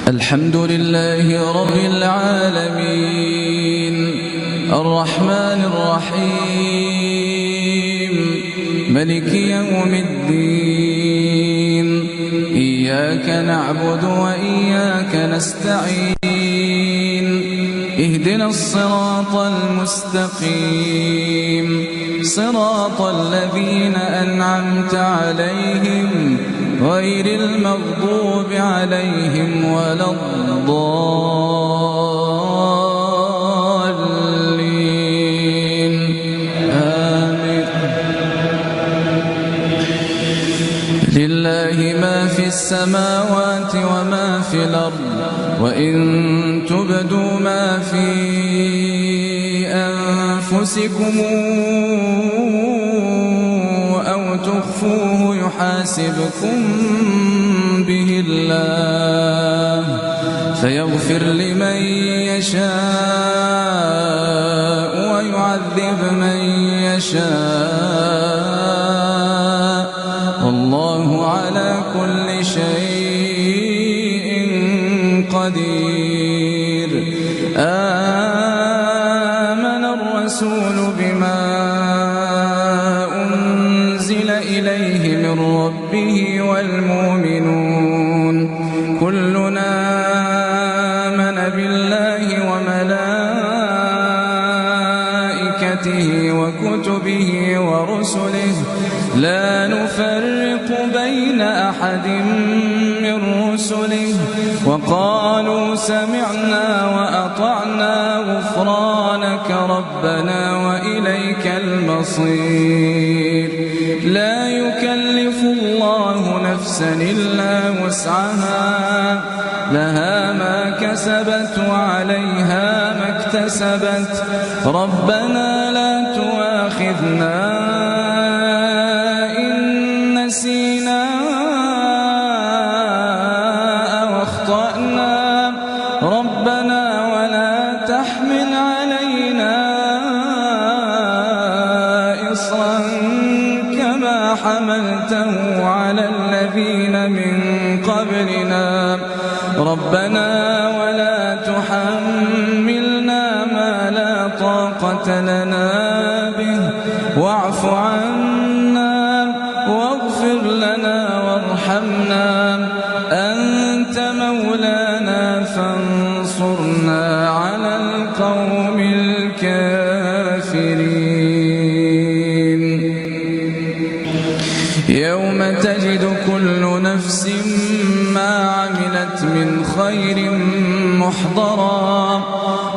الحمد لله رب العالمين الرحمن الرحيم ملك يوم الدين إياك نعبد وإياك نستعين اهدنا الصراط المستقيم صراط الذين أنعمت عليهم غير المغضوب عليهم ولا الضالين آمين. لله ما في السماوات وما في الأرض وإن تبدوا ما في أنفسكم أو تخفوه يحاسبكم به الله فيغفر لمن يشاء ويعذب من يشاء والله على كل شيء قدير. آمن الرسول بما أنزل إليه من ربه والمؤمنون كلنا آمن بالله وملائكته وكتبه ورسله لا نفرق بين أحد من رسله وقالوا سمعنا وأطعنا غفرانك ربنا وإليك المصير. لا يكلف الله نفسا إلا وسعها لها ما كسبت وعليها ما اكتسبت ربنا لا تؤاخذنا إن نسينا أو أخطأنا ربنا ولا تحمل علينا إصرا كما حملته على الذين من قبلنا ربنا ولا تحملنا ما لا طاقة لنا به واعف عنا واغفر لنا وارحمنا أنت مولانا فانصرنا على القوم الكافرين. يوم تجد كل نفس ما عملت من خير محضرا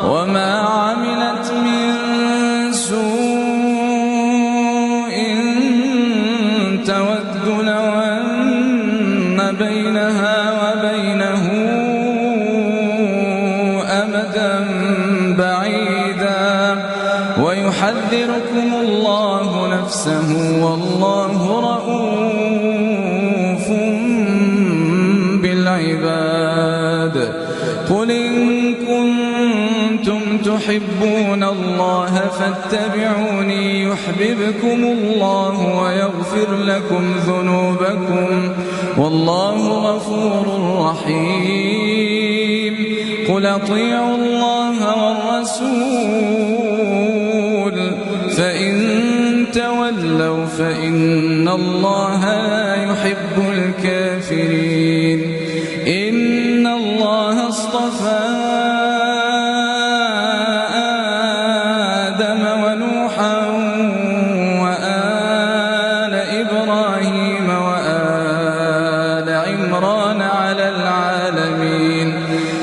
وما عملت من سوء تود لو أن بينها وبينه أمدا بعيدا ويحذركم الله نفسه والله رؤوف بالعباد. قل إن كنتم تحبون الله فاتبعوني يحببكم الله ويغفر لكم ذنوبكم والله غفور رحيم. قل أطيعوا الله والرسول فإن تولوا فإن الله لا يحب الكافرين. إن الله اصطفى